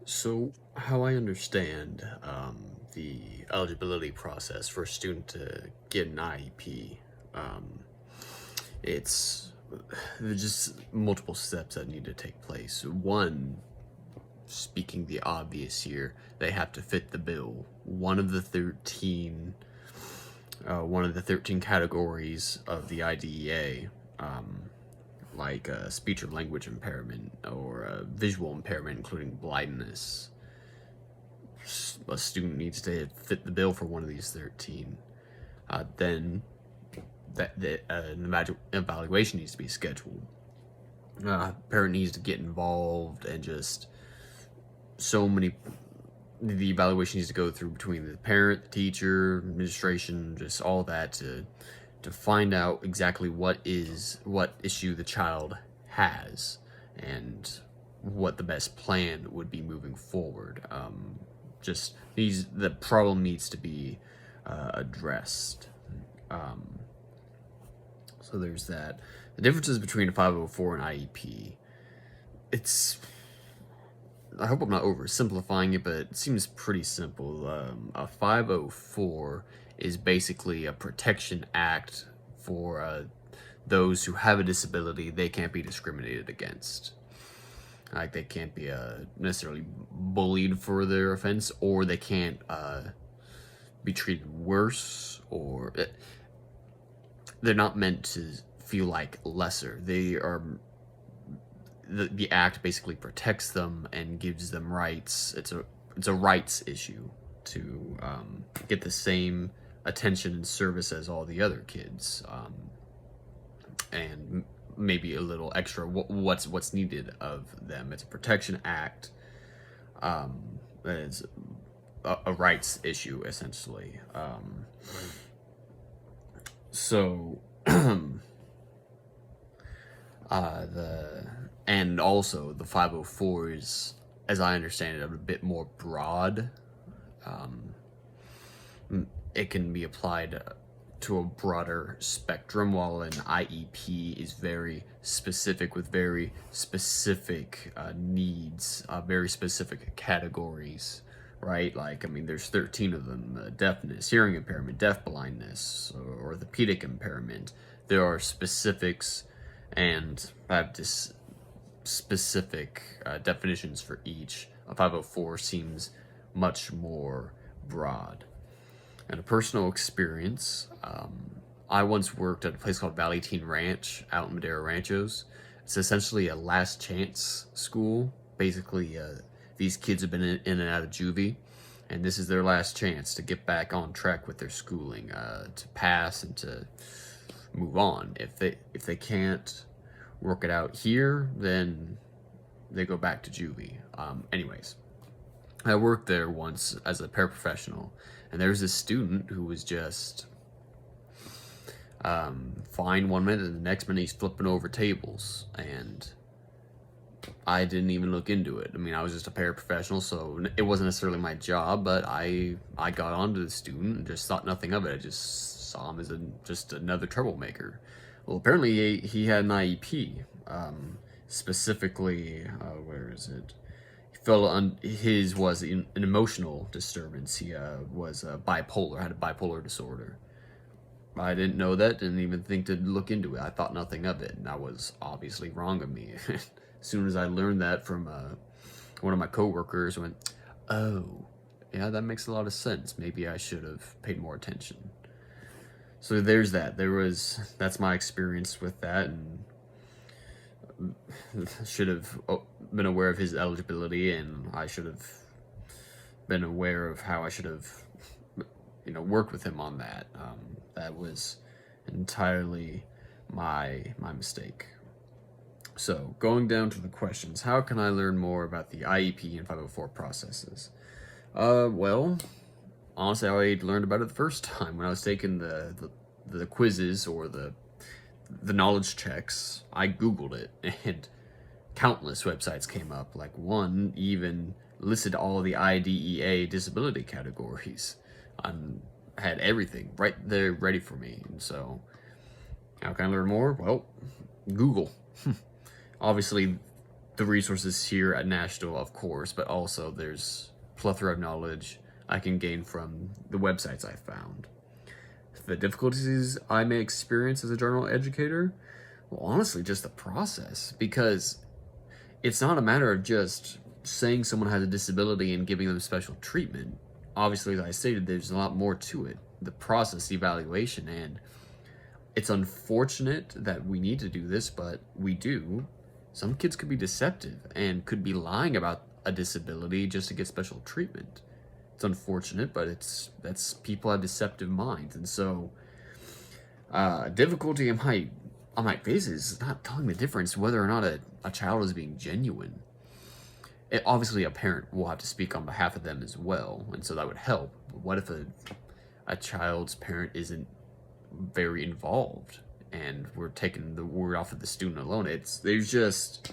So, how I understand the eligibility process for a student to get an IEP, um, it's there's just multiple steps that need to take place. One, speaking the obvious here, they have to fit the bill. One of the 13 categories of the IDEA, like speech or language impairment or visual impairment, including blindness. A student needs to fit the bill for one of these 13. Then an evaluation needs to be scheduled. Parent needs to get involved, and just so many. The evaluation needs to go through between the parent, the teacher, administration, just all that to find out exactly what issue the child has and what the best plan would be moving forward. Just the problem needs to be addressed. So there's that. The differences between a 504 and IEP. It's I hope I'm not oversimplifying it, but it seems pretty simple. A 504 is basically a protection act for those who have a disability. They can't be discriminated against. Like, they can't be necessarily bullied for their offense, or they can't be treated worse, or they're not meant to feel like lesser. They are the act basically protects them and gives them rights. It's a rights issue to get the same attention and service as all the other kids, and maybe a little extra what's needed of them. It's a protection act. It's a rights issue essentially. So and also the 504s, as I understand it, are a bit more broad. It can be applied to a broader spectrum, while an IEP is very specific with very specific needs, very specific categories, right? Like, I mean, there's 13 of them: deafness, hearing impairment, deaf blindness, or orthopedic impairment. There are specifics, and I have this specific definitions for each. A 504 seems much more broad. And a personal experience, I once worked at a place called Valley Teen Ranch out in Madera Ranchos. It's essentially a last chance school. Basically, these kids have been in and out of juvie, and this is their last chance to get back on track with their schooling, to pass and to move on. If they can't work it out here, then they go back to juvie. Anyways, I worked there once as a paraprofessional, and there was this student who was just fine one minute, and the next minute he's flipping over tables, and I didn't even look into it. I mean, I was just a paraprofessional, so it wasn't necessarily my job, but I got onto the student and just thought nothing of it. I just saw him as just another troublemaker. Well, apparently he had an IEP, specifically, where is it? His was an emotional disturbance. He was bipolar, had a bipolar disorder. I didn't know that, didn't even think to look into it. I thought nothing of it, and that was obviously wrong of me. As soon as I learned that from one of my coworkers, went, oh, yeah, that makes a lot of sense. Maybe I should have paid more attention. So there's that. That's my experience with that, and should have been aware of his eligibility, and I should have been aware of how I should have, worked with him on that. That was entirely my mistake. So, going down to the questions, how can I learn more about the IEP and 504 processes? Well, honestly, I learned about it the first time when I was taking the quizzes or the knowledge checks. I Googled it, and countless websites came up. Like, one even listed all the IDEA disability categories. I had everything right there ready for me. And so, how can I learn more? Well, Google. Obviously, the resources here at National, of course, but also there's plethora of knowledge I can gain from the websites I found. The difficulties I may experience as a general educator, well, honestly, just the process, because it's not a matter of just saying someone has a disability and giving them special treatment. Obviously, as I stated, there's a lot more to it. The process, the evaluation, and it's unfortunate that we need to do this, but we do. Some kids could be deceptive and could be lying about a disability just to get special treatment. It's unfortunate, but that's people have deceptive minds, and so difficulty I might face is not telling the difference whether or not a child is being genuine. Obviously, a parent will have to speak on behalf of them as well, and so that would help. But what if a child's parent isn't very involved, and we're taking the word off of the student alone? There's just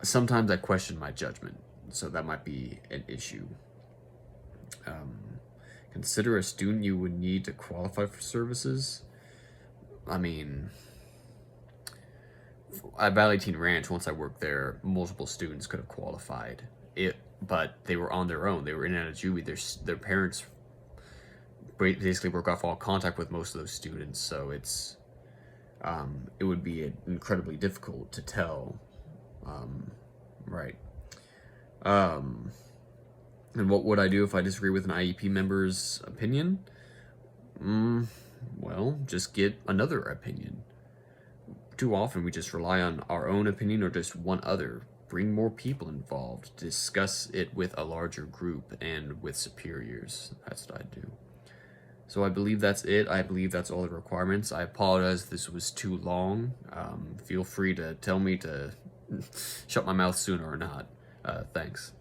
sometimes I question my judgment, so that might be an issue. Consider a student you would need to qualify for services. I mean, at Valley Teen Ranch, once I worked there, multiple students could have qualified it, but they were on their own. They were in and out of juvie. Their parents basically broke off all contact with most of those students, so it would be incredibly difficult to tell, right? And what would I do if I disagree with an IEP member's opinion? Well, just get another opinion. Too often we just rely on our own opinion or just one other. Bring more people involved. Discuss it with a larger group and with superiors. That's what I do. So I believe that's it. I believe that's all the requirements. I apologize if this was too long. Feel free to tell me to shut my mouth sooner or not. Thanks.